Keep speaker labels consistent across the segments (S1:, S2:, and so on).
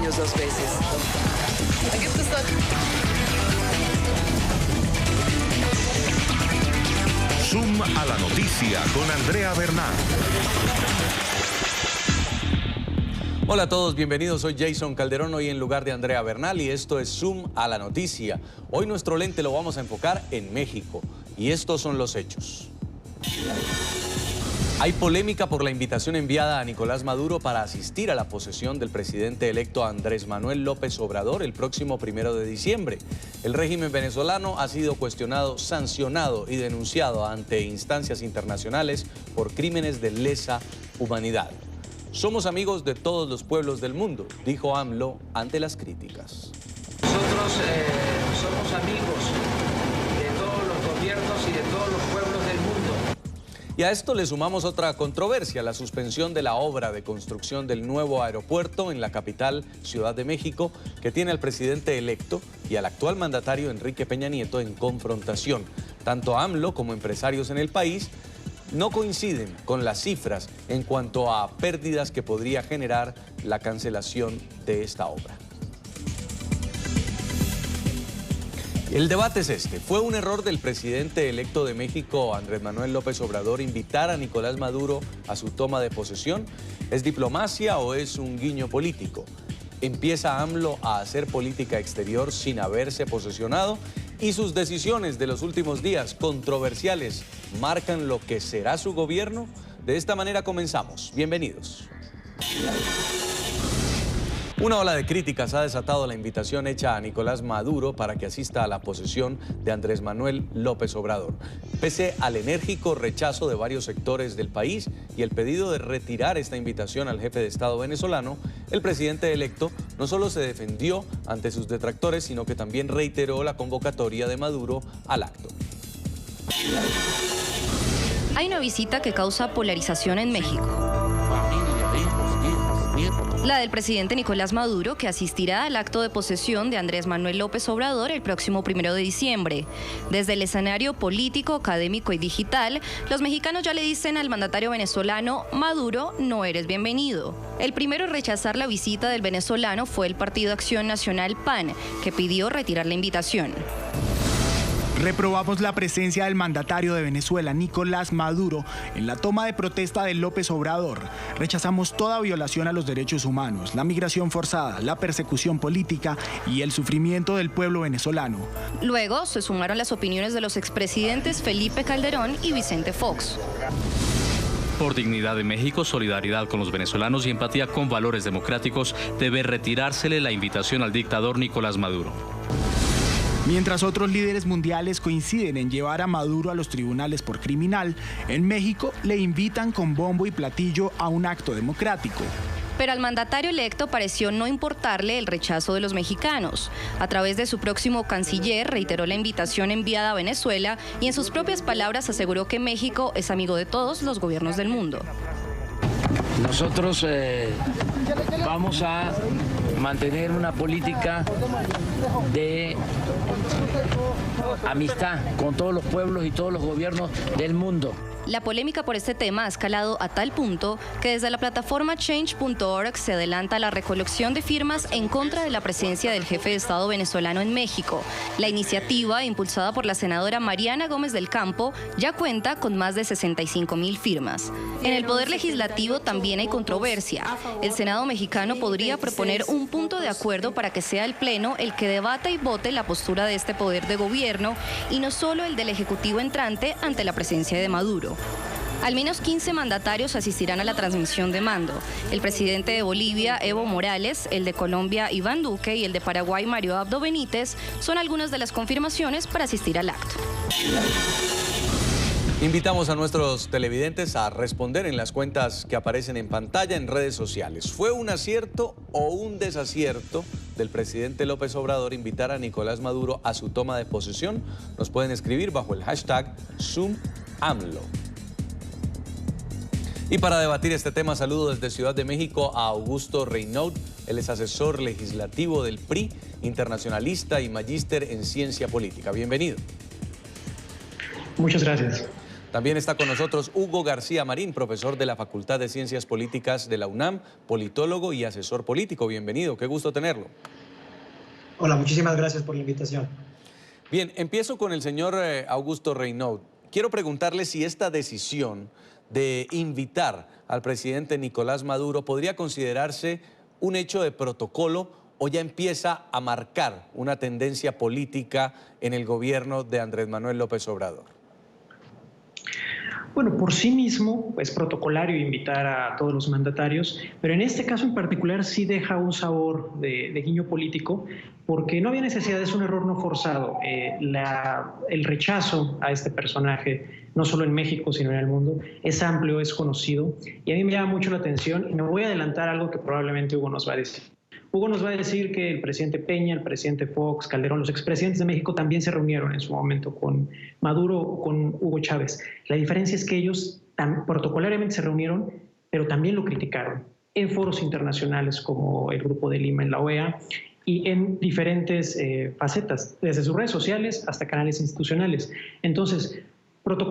S1: años 2 veces. Aquí está.
S2: Zoom a la noticia con Andrea Bernal.
S3: Hola a todos, bienvenidos. Soy Jason Calderón, hoy en lugar de Andrea Bernal, y esto es Zoom a la noticia. Hoy nuestro lente lo vamos a enfocar en México, y estos son los hechos. Hay polémica por la invitación enviada a Nicolás Maduro para asistir a la posesión del presidente electo Andrés Manuel López Obrador el próximo 1 de diciembre. El régimen venezolano ha sido cuestionado, sancionado y denunciado ante instancias internacionales por crímenes de lesa humanidad. Somos amigos de todos los pueblos del mundo, dijo AMLO ante las críticas.
S4: Nosotros somos amigos de todos los gobiernos y de todos los pueblos del mundo.
S3: Y a esto le sumamos otra controversia, la suspensión de la obra de construcción del nuevo aeropuerto en la capital, Ciudad de México, que tiene al presidente electo y al actual mandatario Enrique Peña Nieto en confrontación. Tanto AMLO como empresarios en el país no coinciden con las cifras en cuanto a pérdidas que podría generar la cancelación de esta obra. El debate es este. ¿Fue un error del presidente electo de México, Andrés Manuel López Obrador, invitar a Nicolás Maduro a su toma de posesión? ¿Es diplomacia o es un guiño político? ¿Empieza AMLO a hacer política exterior sin haberse posesionado? ¿Y sus decisiones de los últimos días controversiales marcan lo que será su gobierno? De esta manera comenzamos. Bienvenidos. Una ola de críticas ha desatado la invitación hecha a Nicolás Maduro para que asista a la posesión de Andrés Manuel López Obrador. Pese al enérgico rechazo de varios sectores del país y el pedido de retirar esta invitación al jefe de Estado venezolano, el presidente electo no solo se defendió ante sus detractores, sino que también reiteró la convocatoria de Maduro al acto.
S5: Hay una visita que causa polarización en México. La del presidente Nicolás Maduro, que asistirá al acto de posesión de Andrés Manuel López Obrador el próximo 1 de diciembre. Desde el escenario político, académico y digital, los mexicanos ya le dicen al mandatario venezolano: Maduro, no eres bienvenido. El primero en rechazar la visita del venezolano fue el Partido Acción Nacional PAN, que pidió retirar la invitación.
S6: Reprobamos la presencia del mandatario de Venezuela, Nicolás Maduro, en la toma de protesta de López Obrador. Rechazamos toda violación a los derechos humanos, la migración forzada, la persecución política y el sufrimiento del pueblo venezolano.
S5: Luego se sumaron las opiniones de los expresidentes Felipe Calderón y Vicente Fox.
S7: Por dignidad de México, solidaridad con los venezolanos y empatía con valores democráticos, debe retirársele la invitación al dictador Nicolás Maduro.
S6: Mientras otros líderes mundiales coinciden en llevar a Maduro a los tribunales por criminal, en México le invitan con bombo y platillo a un acto democrático.
S5: Pero al mandatario electo pareció no importarle el rechazo de los mexicanos. A través de su próximo canciller reiteró la invitación enviada a Venezuela y en sus propias palabras aseguró que México es amigo de todos los gobiernos del mundo.
S4: Nosotros vamos a mantener una política de amistad con todos los pueblos y todos los gobiernos del mundo.
S5: La polémica por este tema ha escalado a tal punto que desde la plataforma Change.org se adelanta la recolección de firmas en contra de la presencia del jefe de Estado venezolano en México. La iniciativa, impulsada por la senadora Mariana Gómez del Campo, ya cuenta con más de 65,000 firmas. En el Poder Legislativo también hay controversia. El Senado mexicano podría proponer un punto de acuerdo para que sea el Pleno el que debata y vote la postura de este poder de gobierno y no solo el del Ejecutivo entrante ante la presencia de Maduro. Al menos 15 mandatarios asistirán a la transmisión de mando. El presidente de Bolivia, Evo Morales, el de Colombia, Iván Duque, y el de Paraguay, Mario Abdo Benítez, son algunas de las confirmaciones para asistir al acto.
S3: Invitamos a nuestros televidentes a responder en las cuentas que aparecen en pantalla en redes sociales. ¿Fue un acierto o un desacierto del presidente López Obrador invitar a Nicolás Maduro a su toma de posesión? Nos pueden escribir bajo el hashtag ZoomAMLO. Y para debatir este tema, saludo desde Ciudad de México a Augusto Reynaud. Él es asesor legislativo del PRI, internacionalista y magíster en ciencia política. Bienvenido.
S8: Muchas gracias.
S3: También está con nosotros Hugo García Marín, profesor de la Facultad de Ciencias Políticas de la UNAM, politólogo y asesor político. Bienvenido, qué gusto tenerlo.
S8: Hola, muchísimas gracias por la invitación.
S3: Bien, empiezo con el señor Augusto Reynaud. Quiero preguntarle si esta decisión de invitar al presidente Nicolás Maduro podría considerarse un hecho de protocolo o ya empieza a marcar una tendencia política en el gobierno de Andrés Manuel López Obrador.
S9: Bueno, por sí mismo es protocolario invitar a todos los mandatarios, pero en este caso en particular sí deja un sabor de guiño político, porque no había necesidad, es un error no forzado. El rechazo a este personaje, no solo en México, sino en el mundo, es amplio, es conocido, y a mí me llama mucho la atención, y me voy a adelantar algo que probablemente Hugo nos va a decir. Hugo nos va a decir que el presidente Peña, el presidente Fox, Calderón, los expresidentes de México también se reunieron en su momento con Maduro o con Hugo Chávez. La diferencia es que ellos protocolariamente se reunieron, pero también lo criticaron en foros internacionales como el Grupo de Lima en la OEA y en diferentes facetas, desde sus redes sociales hasta canales institucionales. Entonces,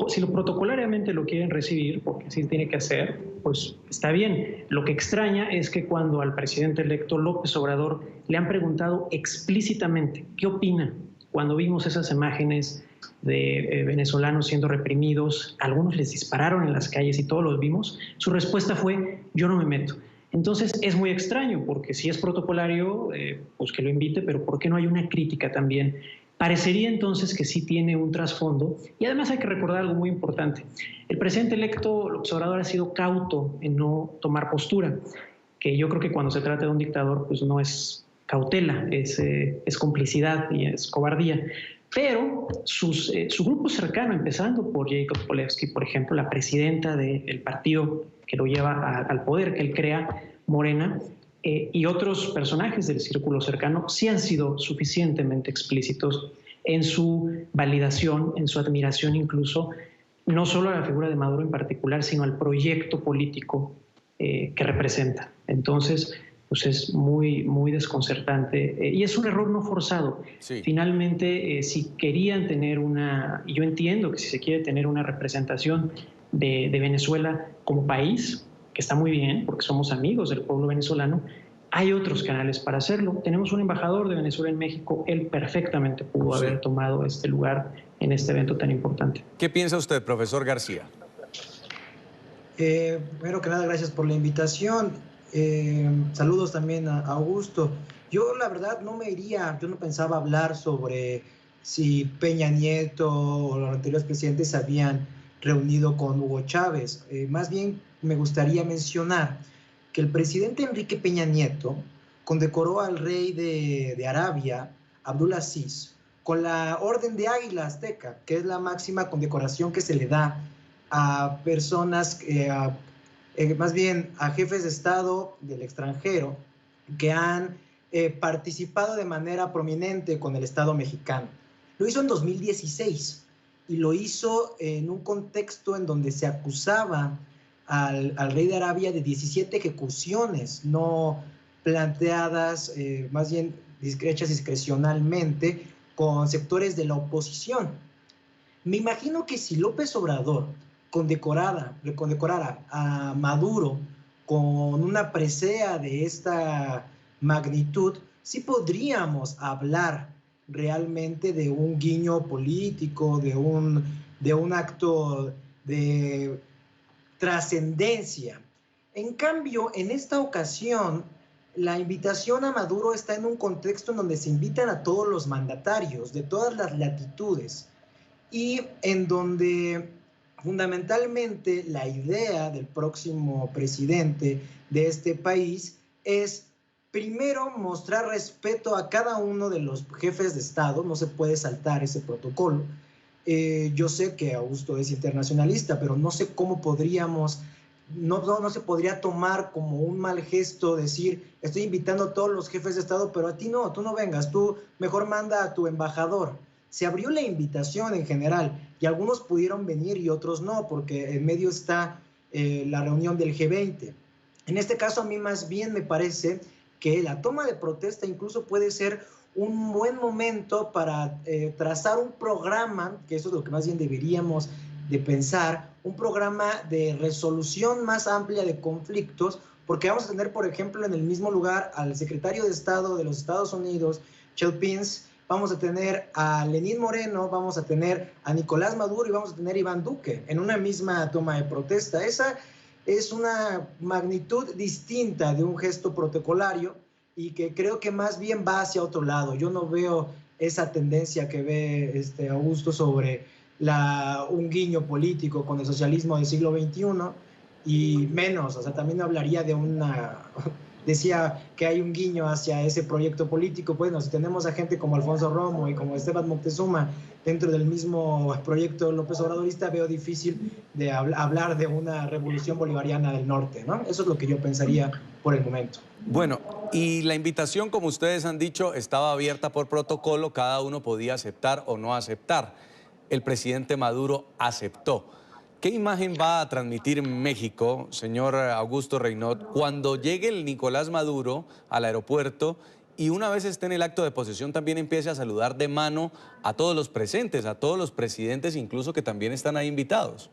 S9: si lo protocolariamente lo quieren recibir, porque así tiene que hacer, pues está bien. Lo que extraña es que cuando al presidente electo López Obrador le han preguntado explícitamente qué opina cuando vimos esas imágenes de venezolanos siendo reprimidos, algunos les dispararon en las calles y todos los vimos, su respuesta fue: yo no me meto. Entonces es muy extraño, porque si es protocolario, pues que lo invite, pero ¿por qué no hay una crítica también? Parecería entonces que sí tiene un trasfondo, y además hay que recordar algo muy importante. El presidente electo López Obrador ha sido cauto en no tomar postura, que yo creo que cuando se trata de un dictador pues no es cautela, es complicidad y es cobardía. Pero su grupo cercano, empezando por Jacob Polevsky, por ejemplo, la presidenta del partido que lo lleva al poder, que él crea, Morena, y otros personajes del círculo cercano sí han sido suficientemente explícitos en su validación, en su admiración incluso, no solo a la figura de Maduro en particular, sino al proyecto político que representa. Entonces, pues es muy, muy desconcertante y es un error no forzado. Sí. Finalmente, si querían tener y yo entiendo que si se quiere tener una representación de Venezuela como país, que está muy bien, porque somos amigos del pueblo venezolano, hay otros canales para hacerlo. Tenemos un embajador de Venezuela en México, él perfectamente pudo haber tomado este lugar en este evento tan importante.
S3: ¿Qué piensa usted, profesor García?
S8: Primero que nada, gracias por la invitación. Saludos también a Augusto. Yo la verdad yo no pensaba hablar sobre si Peña Nieto o los anteriores presidentes se habían reunido con Hugo Chávez. Más bien me gustaría mencionar que el presidente Enrique Peña Nieto condecoró al rey de Arabia, Abdulaziz, con la Orden de Águila Azteca, que es la máxima condecoración que se le da a personas, más bien a jefes de Estado del extranjero que han participado de manera prominente con el Estado mexicano. Lo hizo en 2016 y lo hizo en un contexto en donde se acusaba al rey de Arabia de 17 ejecuciones no planteadas, más bien hechas discrecionalmente con sectores de la oposición. Me imagino que si López Obrador condecorara a Maduro con una presea de esta magnitud, sí podríamos hablar realmente de un guiño político, de un acto de trascendencia. En cambio, en esta ocasión, la invitación a Maduro está en un contexto en donde se invitan a todos los mandatarios de todas las latitudes y en donde fundamentalmente la idea del próximo presidente de este país es primero mostrar respeto a cada uno de los jefes de Estado, no se puede saltar ese protocolo. Yo sé que Augusto es internacionalista, pero no sé cómo podríamos, no se podría tomar como un mal gesto decir, estoy invitando a todos los jefes de Estado, pero a ti no, tú no vengas, tú mejor manda a tu embajador. Se abrió la invitación en general y algunos pudieron venir y otros no, porque en medio está la reunión del G20. En este caso a mí más bien me parece que la toma de protesta incluso puede ser un buen momento para trazar un programa, que eso es lo que más bien deberíamos de pensar un programa de resolución más amplia de conflictos, porque vamos a tener, por ejemplo, en el mismo lugar al secretario de Estado de los Estados Unidos, Chel Pence, vamos a tener a Lenín Moreno, vamos a tener a Nicolás Maduro y vamos a tener a Iván Duque en una misma toma de protesta. Esa es una magnitud distinta de un gesto protocolario y que creo que más bien va hacia otro lado. Yo no veo esa tendencia que ve Augusto sobre un guiño político con el socialismo del siglo XXI, y menos, o sea, también hablaría de decía que hay un guiño hacia ese proyecto político. Bueno, si tenemos a gente como Alfonso Romo y como Esteban Moctezuma dentro del mismo proyecto López Obradorista, veo difícil de hablar de una revolución bolivariana del norte, ¿no? Eso es lo que yo pensaría por el momento.
S3: Bueno, y la invitación, como ustedes han dicho, estaba abierta por protocolo, cada uno podía aceptar o no aceptar. El presidente Maduro aceptó. ¿Qué imagen va a transmitir México, señor Augusto Reynot, cuando llegue el Nicolás Maduro al aeropuerto y una vez esté en el acto de posesión también empiece a saludar de mano a todos los presentes, a todos los presidentes incluso que también están ahí invitados?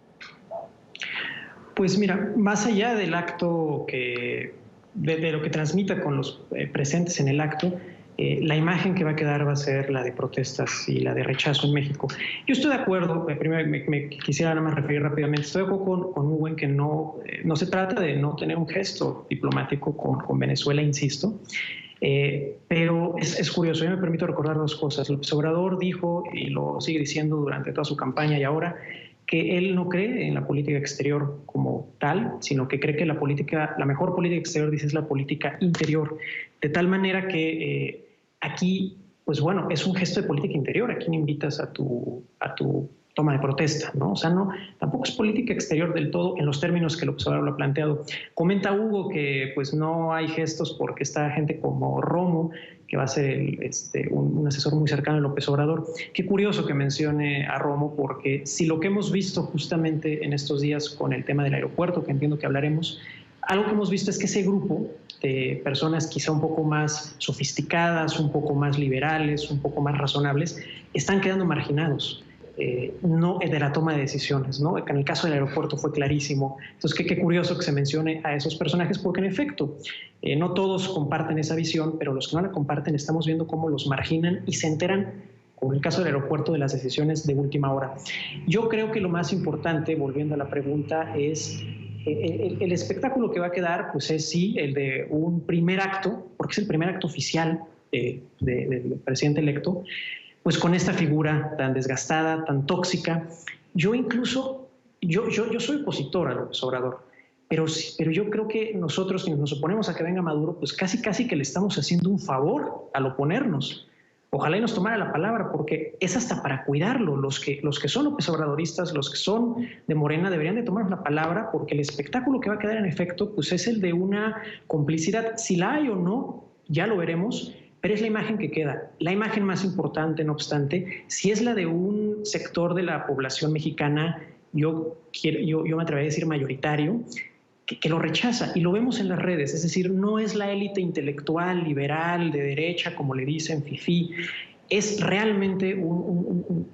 S9: Pues mira, más allá del acto de lo que transmita con los presentes en el acto, la imagen que va a quedar va a ser la de protestas y la de rechazo en México. Yo estoy de acuerdo, primero me quisiera nada más referir rápidamente, estoy de acuerdo con Hugo en que no se trata de no tener un gesto diplomático con Venezuela, insisto, pero es curioso, yo me permito recordar dos cosas. López Obrador dijo, y lo sigue diciendo durante toda su campaña y ahora, que él no cree en la política exterior como tal, sino que cree que la mejor política exterior, dice, es la política interior, de tal manera que aquí, pues bueno, es un gesto de política interior. ¿A quién invitas a tu toma de protesta, ¿no? O sea, tampoco es política exterior del todo en los términos que López Obrador lo ha planteado. Comenta Hugo que pues no hay gestos porque está gente como Romo, que va a ser un asesor muy cercano de López Obrador. Qué curioso que mencione a Romo, porque si lo que hemos visto justamente en estos días con el tema del aeropuerto, que entiendo que hablaremos, algo que hemos visto es que ese grupo de personas quizá un poco más sofisticadas, un poco más liberales, un poco más razonables, están quedando marginados. No de la toma de decisiones, ¿no? En el caso del aeropuerto fue clarísimo. Entonces, qué curioso que se mencione a esos personajes, porque en efecto, no todos comparten esa visión, pero los que no la comparten estamos viendo cómo los marginan y se enteran, como en el caso del aeropuerto, de las decisiones de última hora. Yo creo que lo más importante, volviendo a la pregunta, es el espectáculo que va a quedar, pues es sí el de un primer acto, porque es el primer acto oficial del presidente electo, pues con esta figura tan desgastada, tan tóxica. Yo soy opositor a López Obrador, pero yo creo que nosotros, quienes nos oponemos a que venga Maduro, pues casi que le estamos haciendo un favor al oponernos. Ojalá y nos tomara la palabra, porque es hasta para cuidarlo. Los que son López Obradoristas, los que son de Morena, deberían de tomar la palabra, porque el espectáculo que va a quedar en efecto pues es el de una complicidad. Si la hay o no, ya lo veremos, pero es la imagen que queda. La imagen más importante, no obstante, si es la de un sector de la población mexicana, yo me atrevería a decir mayoritario, que lo rechaza, y lo vemos en las redes. Es decir, no es la élite intelectual, liberal, de derecha, como le dicen, fifí, es realmente un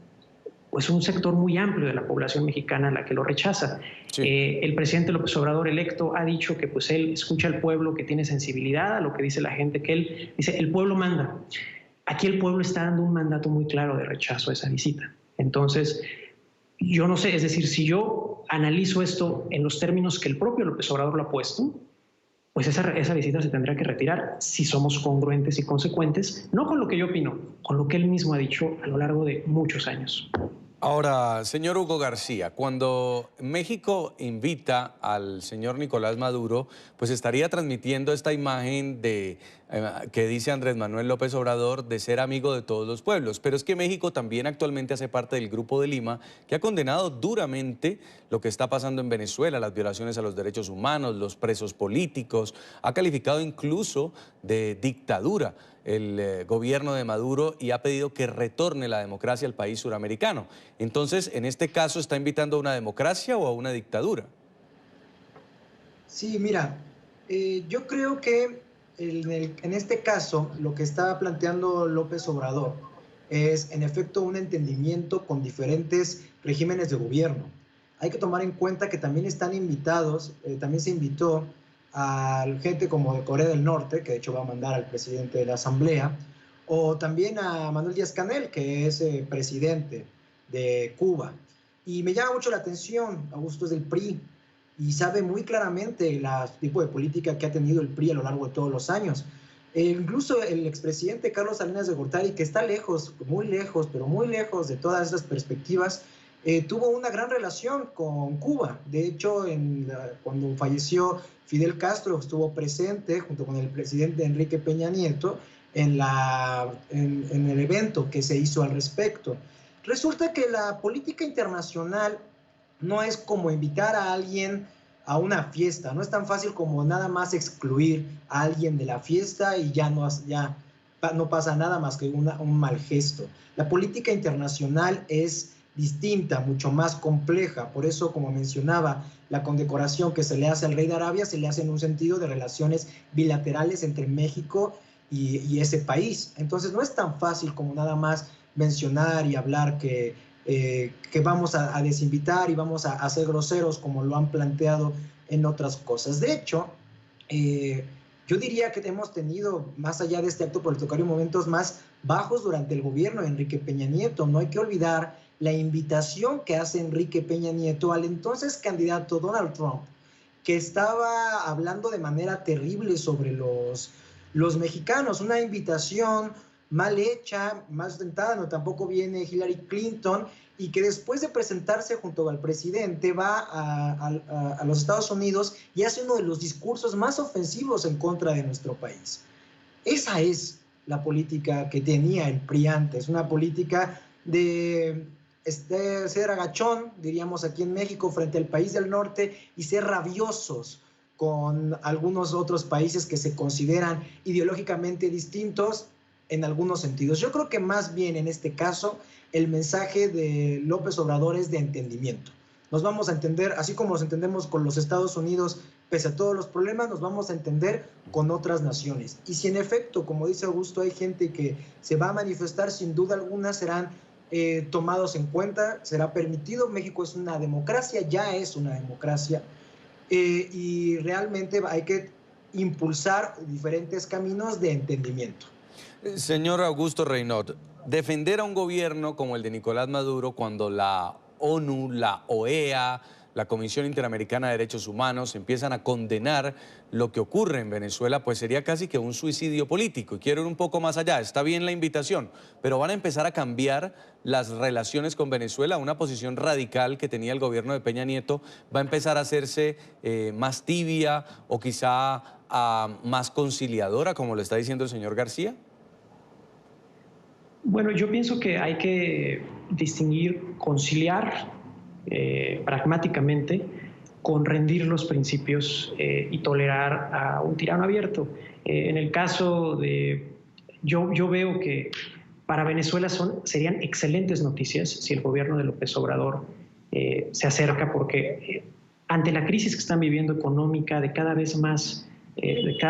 S9: sector muy amplio de la población mexicana la que lo rechaza. Sí. El presidente López Obrador electo ha dicho que pues él escucha al pueblo, que tiene sensibilidad a lo que dice la gente, que él dice, el pueblo manda. Aquí el pueblo está dando un mandato muy claro de rechazo a esa visita. Entonces, yo no sé, es decir, si yo analizo esto en los términos que el propio López Obrador lo ha puesto, pues esa visita se tendrá que retirar si somos congruentes y consecuentes, no con lo que yo opino, con lo que él mismo ha dicho a lo largo de muchos años.
S3: Ahora, señor Hugo García, cuando México invita al señor Nicolás Maduro, pues estaría transmitiendo esta imagen que dice Andrés Manuel López Obrador de ser amigo de todos los pueblos. Pero es que México también actualmente hace parte del Grupo de Lima, que ha condenado duramente lo que está pasando en Venezuela, las violaciones a los derechos humanos, los presos políticos, ha calificado incluso de dictadura el gobierno de Maduro y ha pedido que retorne la democracia al país suramericano. Entonces, en este caso, ¿está invitando a una democracia o a una dictadura?
S8: Sí, mira, yo creo que en este caso lo que está planteando López Obrador es, en efecto, un entendimiento con diferentes regímenes de gobierno. hay que tomar en cuenta que también están invitados, también se invitó a gente como de Corea del Norte, que de hecho va a mandar al presidente de la Asamblea, o también a Manuel Díaz-Canel, que es presidente de Cuba. Y me llama mucho la atención, Augusto es del PRI, y sabe muy claramente el tipo de política que ha tenido el PRI a lo largo de todos los años. Incluso el expresidente Carlos Salinas de Gortari, que está lejos, muy lejos, pero muy lejos de todas esas perspectivas, tuvo una gran relación con Cuba. De hecho, cuando falleció Fidel Castro, estuvo presente junto con el presidente Enrique Peña Nieto en el evento que se hizo al respecto. Resulta que la política internacional no es como invitar a alguien a una fiesta, no es tan fácil como nada más excluir a alguien de la fiesta y ya no pasa nada más que un mal gesto. La política internacional es distinta, mucho más compleja. Por eso, como mencionaba, la condecoración que se le hace al rey de Arabia se le hace en un sentido de relaciones bilaterales entre México y ese país. Entonces no es tan fácil como nada más mencionar y hablar que vamos a desinvitar y vamos a ser groseros como lo han planteado en otras cosas. De hecho, yo diría que hemos tenido, más allá de este acto protocolario, momentos más bajos durante el gobierno de Enrique Peña Nieto. No hay que olvidar la invitación que hace Enrique Peña Nieto al entonces candidato Donald Trump, que estaba hablando de manera terrible sobre los mexicanos, una invitación mal hecha, mal sustentada. No, tampoco viene Hillary Clinton, y que después de presentarse junto al presidente va a los Estados Unidos y hace uno de los discursos más ofensivos en contra de nuestro país. Esa es la política que tenía el PRI antes, una política de ser agachón, diríamos aquí en México, frente al país del norte, y ser rabiosos con algunos otros países que se consideran ideológicamente distintos en algunos sentidos. Yo creo que más bien en este caso el mensaje de López Obrador es de entendimiento. Nos vamos a entender, así como nos entendemos con los Estados Unidos, pese a todos los problemas, nos vamos a entender con otras naciones. Y si en efecto, como dice Augusto, hay gente que se va a manifestar, sin duda alguna serán tomados en cuenta, será permitido. México es una democracia, ya es una democracia, y realmente hay que impulsar diferentes caminos de entendimiento.
S3: Señor Augusto Reynot, defender a un gobierno como el de Nicolás Maduro cuando la ONU, la OEA, la Comisión Interamericana de Derechos Humanos empiezan a condenar lo que ocurre en Venezuela, pues sería casi que un suicidio político. Y quiero ir un poco más allá. Está bien la invitación, pero van a empezar a cambiar las relaciones con Venezuela. Una posición radical que tenía el gobierno de Peña Nieto va a empezar a hacerse más tibia o quizá más conciliadora, como lo está diciendo el señor García.
S9: Bueno, yo pienso que hay que distinguir conciliar pragmáticamente con rendir los principios y tolerar a un tirano abierto. En el caso de... Yo veo que para Venezuela serían excelentes noticias si el gobierno de López Obrador se acerca, porque ante la crisis que están viviendo económica, de cada vez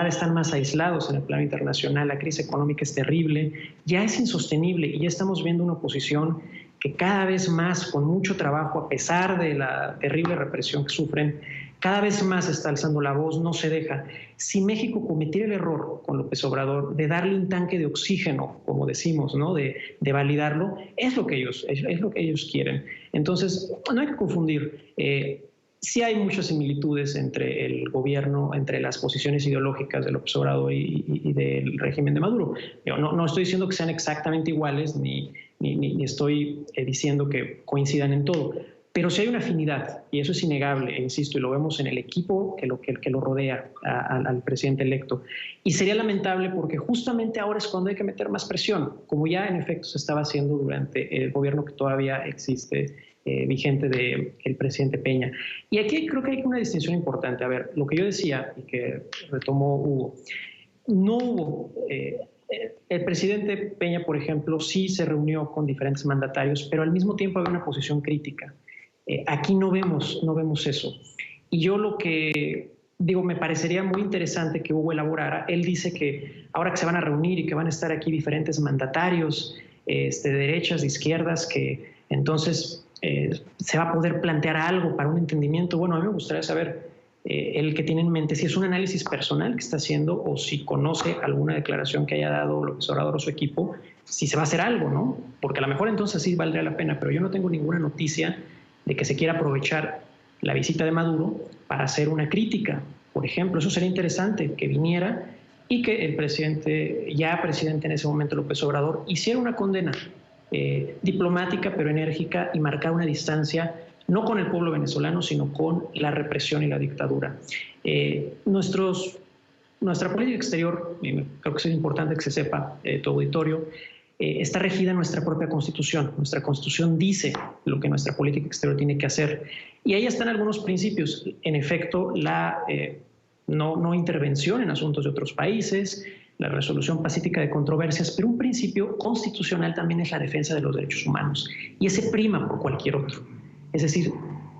S9: están más aislados en el plano internacional, la crisis económica es terrible, ya es insostenible y ya estamos viendo una oposición que cada vez más, con mucho trabajo, a pesar de la terrible represión que sufren, cada vez más está alzando la voz, no se deja. Si México cometiera el error con López Obrador de darle un tanque de oxígeno, como decimos, ¿no? de validarlo, es lo que ellos quieren. Entonces, no hay que confundir. Sí hay muchas similitudes entre el gobierno, entre las posiciones ideológicas de López Obrador y del régimen de Maduro. No estoy diciendo que sean exactamente iguales, ni estoy diciendo que coincidan en todo, pero sí hay una afinidad, y eso es innegable, e insisto, y lo vemos en el equipo que lo rodea al presidente electo. Y sería lamentable porque justamente ahora es cuando hay que meter más presión, como ya en efecto se estaba haciendo durante el gobierno que todavía existe, vigente del presidente Peña. Y aquí creo que hay una distinción importante. A ver, lo que yo decía y que retomó Hugo, no hubo... el presidente Peña, por ejemplo, sí se reunió con diferentes mandatarios, pero al mismo tiempo había una posición crítica. Aquí no vemos eso. Y yo lo que digo, me parecería muy interesante que Hugo elaborara. Él dice que ahora que se van a reunir y que van a estar aquí diferentes mandatarios, de derechas, de izquierdas, que entonces se va a poder plantear algo para un entendimiento. Bueno, a mí me gustaría saber el que tiene en mente si es un análisis personal que está haciendo o si conoce alguna declaración que haya dado López Obrador o su equipo, si se va a hacer algo, ¿no? Porque a lo mejor entonces sí valdría la pena, pero yo no tengo ninguna noticia de que se quiera aprovechar la visita de Maduro para hacer una crítica. Por ejemplo, eso sería interesante, que viniera y que el presidente, ya presidente en ese momento López Obrador, hiciera una condena diplomática pero enérgica y marcar una distancia no con el pueblo venezolano, sino con la represión y la dictadura. Nuestra política exterior, creo que es importante que se sepa, tu auditorio, está regida en nuestra propia Constitución. Nuestra Constitución dice lo que nuestra política exterior tiene que hacer. Y ahí están algunos principios. En efecto, la no intervención en asuntos de otros países, la resolución pacífica de controversias, pero un principio constitucional también es la defensa de los derechos humanos. Y ese prima por cualquier otro. Es decir,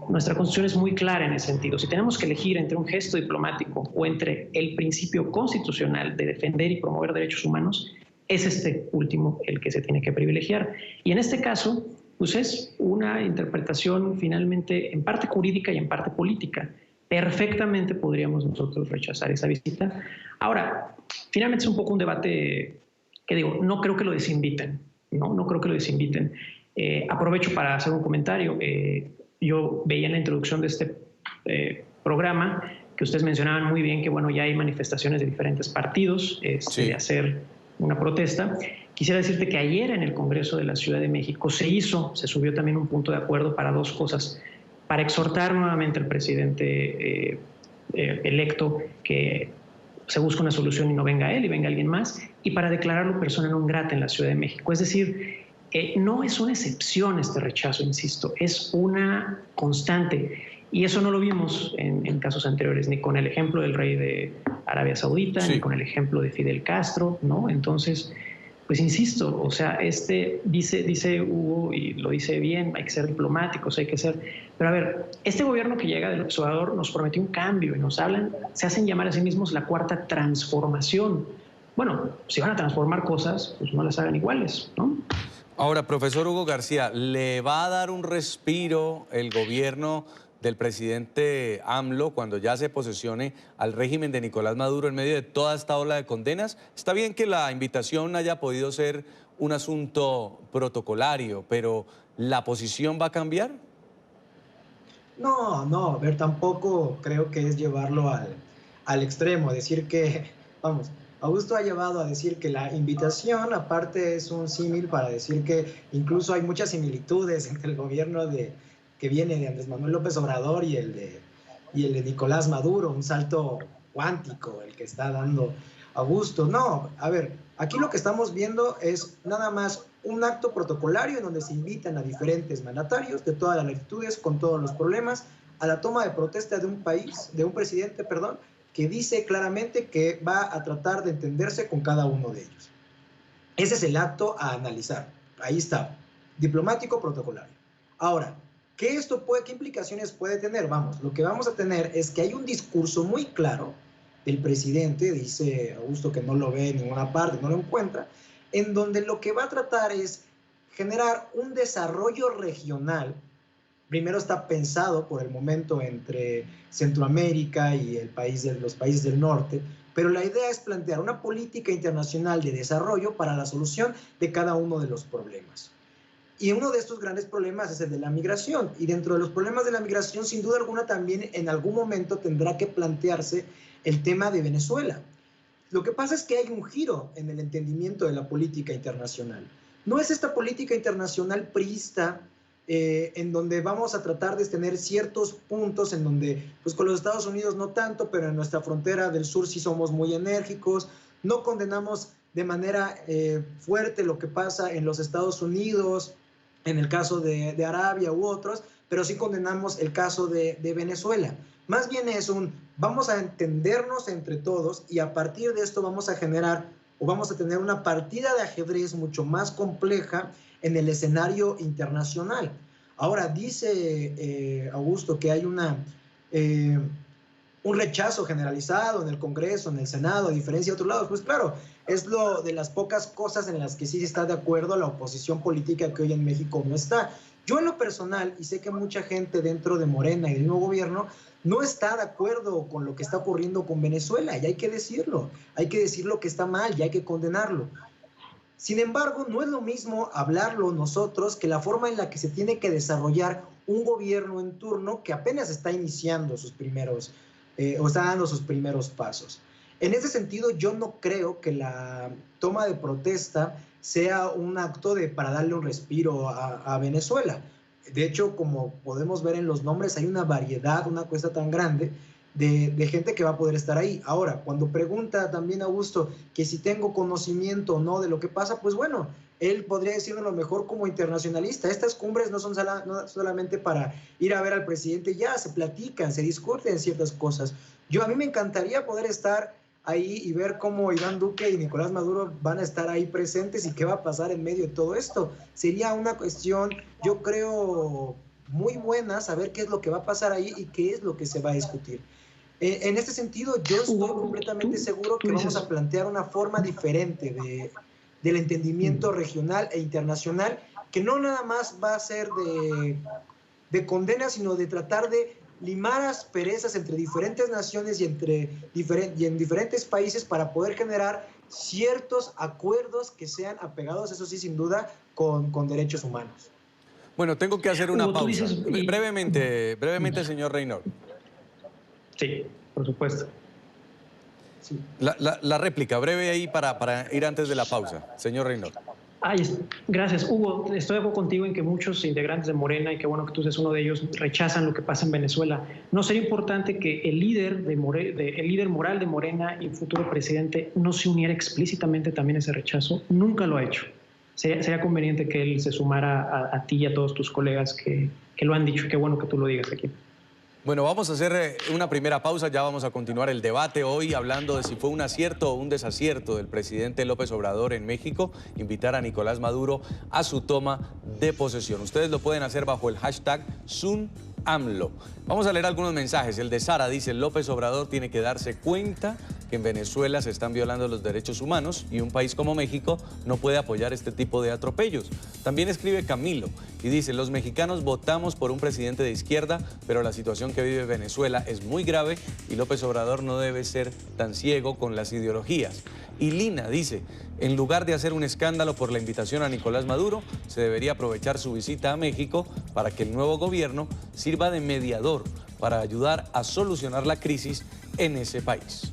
S9: nuestra Constitución es muy clara en ese sentido. Si tenemos que elegir entre un gesto diplomático o entre el principio constitucional de defender y promover derechos humanos, es este último el que se tiene que privilegiar. Y en este caso, pues es una interpretación finalmente en parte jurídica y en parte política. Perfectamente podríamos nosotros rechazar esa visita. Ahora, finalmente es un poco un debate que digo, no creo que lo desinviten, no creo que lo desinviten. Aprovecho para hacer un comentario. Yo veía en la introducción de este programa que ustedes mencionaban muy bien que bueno, ya hay manifestaciones de diferentes partidos de hacer una protesta. Quisiera decirte que ayer en el Congreso de la Ciudad de México se subió también un punto de acuerdo para dos cosas. Para exhortar nuevamente al presidente electo que se busque una solución y no venga él y venga alguien más, y para declararlo persona non grata en la Ciudad de México. Es decir, no es una excepción este rechazo, insisto, es una constante. Y eso no lo vimos en casos anteriores, ni con el ejemplo del rey de Arabia Saudita, ni con el ejemplo de Fidel Castro, ¿no? Entonces, pues insisto, o sea, dice Hugo, y lo dice bien, hay que ser diplomáticos, hay que ser... Pero a ver, este gobierno que llega del observador nos prometió un cambio y se hacen llamar a sí mismos la cuarta transformación. Bueno, si van a transformar cosas, pues no las hagan iguales, ¿no?
S3: Ahora, profesor Hugo García, ¿le va a dar un respiro el gobierno del presidente AMLO cuando ya se posesione al régimen de Nicolás Maduro en medio de toda esta ola de condenas? Está bien que la invitación haya podido ser un asunto protocolario, pero ¿la posición va a cambiar?
S8: No, a ver, tampoco creo que es llevarlo al extremo, decir que, vamos, Augusto ha llevado a decir que la invitación aparte es un símil para decir que incluso hay muchas similitudes entre el gobierno que viene de Andrés Manuel López Obrador y el de Nicolás Maduro, un salto cuántico el que está dando Augusto. No, a ver, aquí lo que estamos viendo es nada más un acto protocolario en donde se invitan a diferentes mandatarios de todas las latitudes, con todos los problemas, a la toma de protesta de un presidente, que dice claramente que va a tratar de entenderse con cada uno de ellos. Ese es el acto a analizar. Ahí está, diplomático protocolario. Ahora, ¿qué implicaciones puede tener? Vamos, lo que vamos a tener es que hay un discurso muy claro del presidente, dice Augusto que no lo ve en ninguna parte, no lo encuentra, en donde lo que va a tratar es generar un desarrollo regional. Primero está pensado por el momento entre Centroamérica y los países del norte, pero la idea es plantear una política internacional de desarrollo para la solución de cada uno de los problemas. Y uno de estos grandes problemas es el de la migración. Y dentro de los problemas de la migración, sin duda alguna, también en algún momento tendrá que plantearse el tema de Venezuela. Lo que pasa es que hay un giro en el entendimiento de la política internacional. No es esta política internacional priista, en donde vamos a tratar de tener ciertos puntos en donde, pues con los Estados Unidos no tanto, pero en nuestra frontera del sur sí somos muy enérgicos, no condenamos de manera fuerte lo que pasa en los Estados Unidos, en el caso de Arabia u otros, pero sí condenamos el caso de Venezuela. Más bien es vamos a entendernos entre todos y a partir de esto vamos a generar o vamos a tener una partida de ajedrez mucho más compleja en el escenario internacional. Ahora, dice Augusto que hay un rechazo generalizado en el Congreso, en el Senado, a diferencia de otros lados. Pues claro, es lo de las pocas cosas en las que sí está de acuerdo la oposición política que hoy en México no está. Yo en lo personal, y sé que mucha gente dentro de Morena y del nuevo gobierno no está de acuerdo con lo que está ocurriendo con Venezuela, y hay que decirlo que está mal y hay que condenarlo. Sin embargo, no es lo mismo hablarlo nosotros que la forma en la que se tiene que desarrollar un gobierno en turno que apenas está iniciando sus primeros o está dando sus primeros pasos. En ese sentido, yo no creo que la toma de protesta sea un acto para darle un respiro a Venezuela. De hecho, como podemos ver en los nombres, hay una variedad, una cuesta tan grande de gente que va a poder estar ahí. Ahora, cuando pregunta también Augusto que si tengo conocimiento o no de lo que pasa, pues bueno, él podría decirlo lo mejor como internacionalista. Estas cumbres no son solamente para ir a ver al presidente, ya se platican, se discuten ciertas cosas. A mí me encantaría poder estar ahí y ver cómo Iván Duque y Nicolás Maduro van a estar ahí presentes y qué va a pasar en medio de todo esto. Sería una cuestión, yo creo, muy buena saber qué es lo que va a pasar ahí y qué es lo que se va a discutir. En este sentido, yo estoy completamente seguro que vamos a plantear una forma diferente del entendimiento regional e internacional, que no nada más va a ser de condena, sino de tratar de limar asperezas entre diferentes naciones y en diferentes países para poder generar ciertos acuerdos que sean apegados, eso sí, sin duda, con derechos humanos.
S3: Bueno, tengo que hacer una pausa. Brevemente, señor Reynor.
S9: Sí, por supuesto.
S3: Sí. La réplica, breve ahí para ir antes de la pausa, señor Reynor.
S9: Gracias, Hugo. Estoy de acuerdo contigo en que muchos integrantes de Morena, y qué bueno que tú seas uno de ellos, rechazan lo que pasa en Venezuela. ¿No sería importante que el líder moral de Morena y futuro presidente no se uniera explícitamente también a ese rechazo? Nunca lo ha hecho. Sería conveniente que él se sumara a ti y a todos tus colegas que lo han dicho. Qué bueno que tú lo digas aquí.
S3: Bueno, vamos a hacer una primera pausa, ya vamos a continuar el debate hoy hablando de si fue un acierto o un desacierto del presidente López Obrador en México invitar a Nicolás Maduro a su toma de posesión. Ustedes lo pueden hacer bajo el hashtag #SunAMLO. Vamos a leer algunos mensajes. El de Sara dice: López Obrador tiene que darse cuenta que en Venezuela se están violando los derechos humanos y un país como México no puede apoyar este tipo de atropellos. También escribe Camilo y dice: los mexicanos votamos por un presidente de izquierda, pero la situación que vive Venezuela es muy grave y López Obrador no debe ser tan ciego con las ideologías. Y Lina dice: en lugar de hacer un escándalo por la invitación a Nicolás Maduro, se debería aprovechar su visita a México para que el nuevo gobierno sirva de mediador para ayudar a solucionar la crisis en ese país.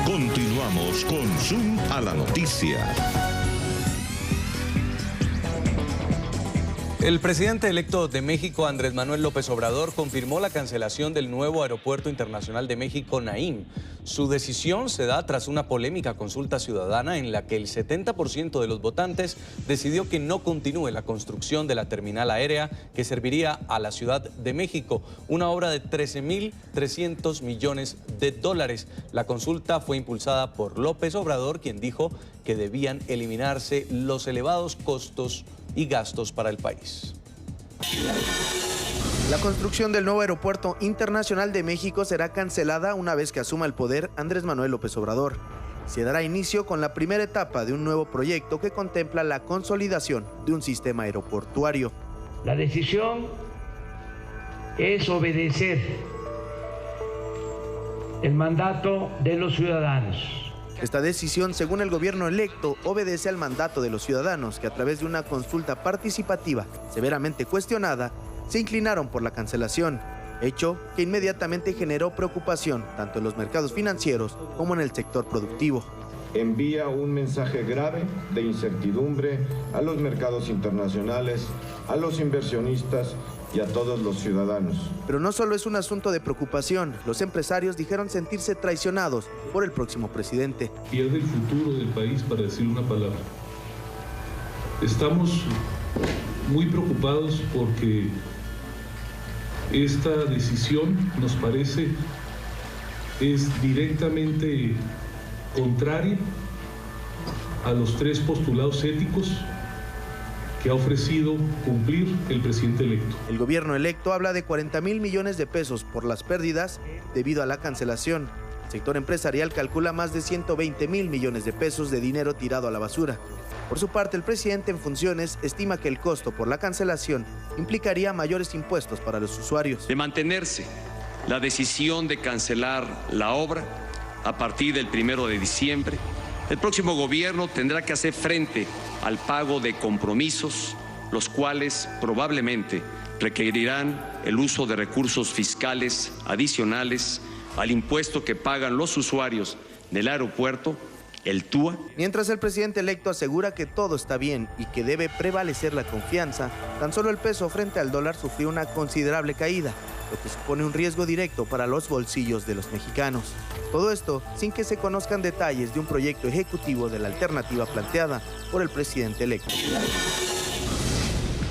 S2: Continuamos con Zoom a la noticia.
S3: El presidente electo de México, Andrés Manuel López Obrador, confirmó la cancelación del nuevo Aeropuerto Internacional de México, Naim. Su decisión se da tras una polémica consulta ciudadana en la que el 70% de los votantes decidió que no continúe la construcción de la terminal aérea que serviría a la Ciudad de México, una obra de 13.300 millones de dólares. La consulta fue impulsada por López Obrador, quien dijo que debían eliminarse los elevados costos y gastos para el país.
S10: La construcción del nuevo Aeropuerto Internacional de México será cancelada una vez que asuma el poder Andrés Manuel López Obrador. Se dará inicio con la primera etapa de un nuevo proyecto que contempla la consolidación de un sistema aeroportuario.
S4: La decisión es obedecer el mandato de los ciudadanos.
S10: Esta decisión, según el gobierno electo, obedece al mandato de los ciudadanos que a través de una consulta participativa severamente cuestionada, se inclinaron por la cancelación, hecho que inmediatamente generó preocupación tanto en los mercados financieros como en el sector productivo.
S11: Envía un mensaje grave de incertidumbre a los mercados internacionales, a los inversionistas y a todos los ciudadanos.
S10: Pero no solo es un asunto de preocupación, los empresarios dijeron sentirse traicionados por el próximo presidente.
S12: Pierde el futuro del país, para decir una palabra. Estamos muy preocupados porque esta decisión nos parece es directamente contraria a los 3 postulados éticos que ha ofrecido cumplir el presidente electo.
S10: El gobierno electo habla de 40,000 millones de pesos por las pérdidas debido a la cancelación. El sector empresarial calcula más de 120,000 millones de pesos de dinero tirado a la basura. Por su parte, el presidente en funciones estima que el costo por la cancelación implicaría mayores impuestos para los usuarios.
S13: De mantenerse la decisión de cancelar la obra a partir del 1 de diciembre, el próximo gobierno tendrá que hacer frente al pago de compromisos, los cuales probablemente requerirán el uso de recursos fiscales adicionales al impuesto que pagan los usuarios del aeropuerto, el TUA.
S10: Mientras el presidente electo asegura que todo está bien y que debe prevalecer la confianza, tan solo el peso frente al dólar sufrió una considerable caída, lo que supone un riesgo directo para los bolsillos de los mexicanos. Todo esto sin que se conozcan detalles de un proyecto ejecutivo de la alternativa planteada por el presidente electo.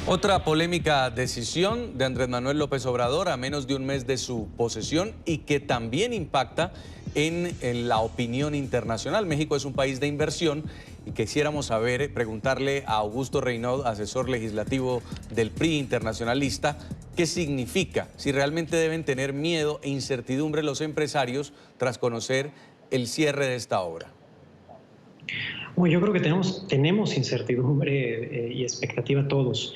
S3: Otra polémica decisión de Andrés Manuel López Obrador a menos de un mes de su posesión y que también impacta en la opinión internacional. México es un país de inversión y quisiéramos preguntarle a Augusto Reynaud, asesor legislativo del PRI internacionalista, qué significa, si realmente deben tener miedo e incertidumbre los empresarios tras conocer el cierre de esta obra.
S9: Bueno, yo creo que tenemos incertidumbre y expectativa todos,